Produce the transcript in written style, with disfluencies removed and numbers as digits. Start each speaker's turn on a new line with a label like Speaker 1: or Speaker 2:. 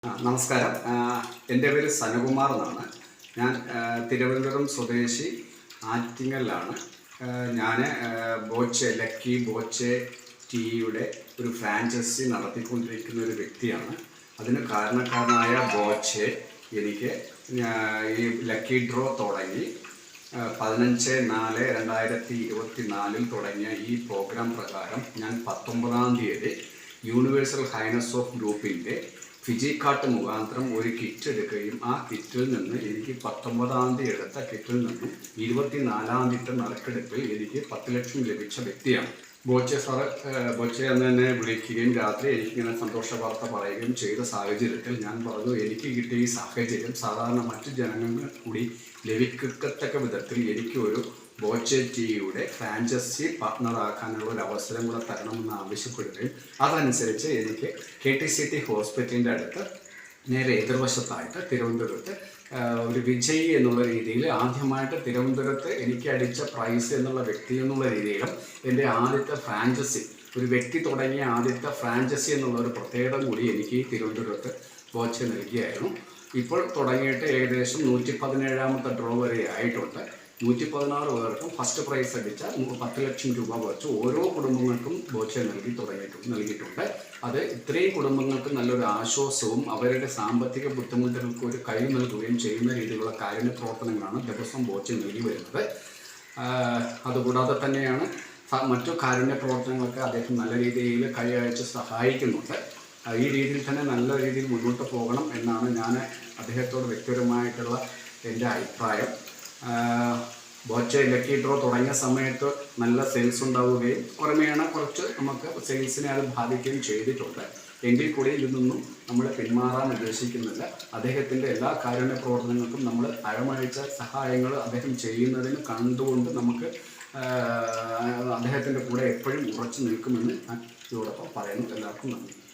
Speaker 1: നമസ്കാരം. എൻ്റെ പേര് സനകുമാർ എന്നാണ്. ഞാൻ തിരുവനന്തപുരം സ്വദേശി ആറ്റിങ്ങലിലാണ്. ഞാൻ ലക്കി ബോച്ചെ ടീയുടെ ഒരു ഫ്രാഞ്ചൈസി നടത്തിക്കൊണ്ടിരിക്കുന്ന ഒരു വ്യക്തിയാണ്. അതിന് കാരണക്കാരനായ ബോച്ചെ എനിക്ക് ഈ ലക്കി ഡ്രോ തുടങ്ങി 15/4/2024 തുടങ്ങിയ ഈ പ്രോഗ്രാം പ്രകാരം ഞാൻ 19-ാം തീയതി യൂണിവേഴ്സൽ ഹൈനസ് ഓഫ് ഗ്രൂപ്പിൻ്റെ ഫിജി കാർട്ട് മുഖാന്തരം ഒരു കിറ്റ് എടുക്കുകയും ആ കിറ്റിൽ നിന്ന് എനിക്ക് 19-ാം തീയതി എടുത്ത കിറ്റിൽ നിന്നും 24-ാം തീയതി നറുക്കെടുപ്പിൽ എനിക്ക് 10 ലക്ഷം ലഭിച്ച വ്യക്തിയാണ് ബോച്ചെ സാറ്. ബോച്ചെ അന്ന് തന്നെ വിളിക്കുകയും രാത്രി എനിക്കിങ്ങനെ സന്തോഷ വാർത്ത പറയുകയും ചെയ്ത സാഹചര്യത്തിൽ ഞാൻ പറഞ്ഞു, എനിക്ക് കിട്ടിയ ഈ സാഹചര്യം സാധാരണ മറ്റു ജനങ്ങൾക്ക് കൂടി ലഭിക്കത്തക്ക വിധത്തിൽ എനിക്ക് ഒരു ബോച്ചെ ടീയുടെ ഫ്രാഞ്ചൈസി പാർട്ട്ണറാക്കാനുള്ള ഒരു അവസരം കൂടെ തരണമെന്ന് ആവശ്യപ്പെടുകയും അതനുസരിച്ച് എനിക്ക് KTCT ഹോസ്പിറ്റലിൻ്റെ അടുത്ത് നേരെ എതിർവശത്തായിട്ട് തിരുവനന്തപുരത്ത് ഒരു വിജയി എന്നുള്ള രീതിയിൽ ആദ്യമായിട്ട് തിരുവനന്തപുരത്ത് എനിക്ക് അടിച്ച പ്രൈസ് എന്നുള്ള വ്യക്തി എന്നുള്ള രീതിയിലും എൻ്റെ ആദ്യത്തെ ഫ്രാഞ്ചൈസി ഒരു വ്യക്തി തുടങ്ങിയ ആദ്യത്തെ ഫ്രാഞ്ചൈസി എന്നുള്ള ഒരു പ്രത്യേകത കൂടി എനിക്ക് തിരുവനന്തപുരത്ത് ബോച്ചെ നൽകിയായിരുന്നു. ഇപ്പോൾ തുടങ്ങിയിട്ട് ഏകദേശം 117ാമത്തെ ഡ്രോ വരെ ആയിട്ടുണ്ട്. 116 പേർക്കും ഫസ്റ്റ് പ്രൈസ് അടിച്ച 10 ലക്ഷം രൂപ വെച്ച് ഓരോ കുടുംബങ്ങൾക്കും ബോച്ചെ നൽകിയിട്ടുണ്ട്. അത് ഇത്രയും കുടുംബങ്ങൾക്ക് നല്ലൊരു ആശ്വാസവും അവരുടെ സാമ്പത്തിക ബുദ്ധിമുട്ടുകൾക്ക് ഒരു കൈ നൽകുകയും ചെയ്യുന്ന രീതിയിലുള്ള കാരുണ്യ പ്രവർത്തനങ്ങളാണ് ദിവസം ബോച്ചെ നൽകി വരുന്നത്. അതുകൂടാതെ തന്നെയാണ് മറ്റു കാരുണ്യ പ്രവർത്തനങ്ങളൊക്കെ അദ്ദേഹം നല്ല രീതിയിൽ കൈ അയച്ച് സഹായിക്കുന്നുണ്ട്. ഈ രീതിയിൽ തന്നെ നല്ല രീതിയിൽ മുന്നോട്ട് പോകണം എന്നാണ് ഞാൻ അദ്ദേഹത്തോട് വ്യക്തിപരമായിട്ടുള്ള എൻ്റെ അഭിപ്രായം. ബോച്ചെ ലക്കി ഡ്രോ തുടങ്ങിയ സമയത്ത് നല്ല സെയിൽസ് ഉണ്ടാവുകയും ക്രമേണ കുറച്ച് നമുക്ക് സെയിൽസിനെ അത് ബാധിക്കുകയും ചെയ്തിട്ടുണ്ട്. എങ്കിൽ കൂടി ഇതിൽ നിന്നും നമ്മൾ പിന്മാറാൻ ഉദ്ദേശിക്കുന്നില്ല. അദ്ദേഹത്തിൻ്റെ എല്ലാ കാരുണ്യ പ്രവർത്തനങ്ങൾക്കും നമ്മൾ അഴമഴിച്ച സഹായങ്ങൾ അദ്ദേഹം ചെയ്യുന്നതിന് കണ്ടുകൊണ്ട് നമുക്ക് അദ്ദേഹത്തിൻ്റെ കൂടെ എപ്പോഴും ഉറച്ചു നിൽക്കുമെന്ന് ഞാൻ ഇതോടൊപ്പം പറയുന്നു. എല്ലാവർക്കും നന്ദി.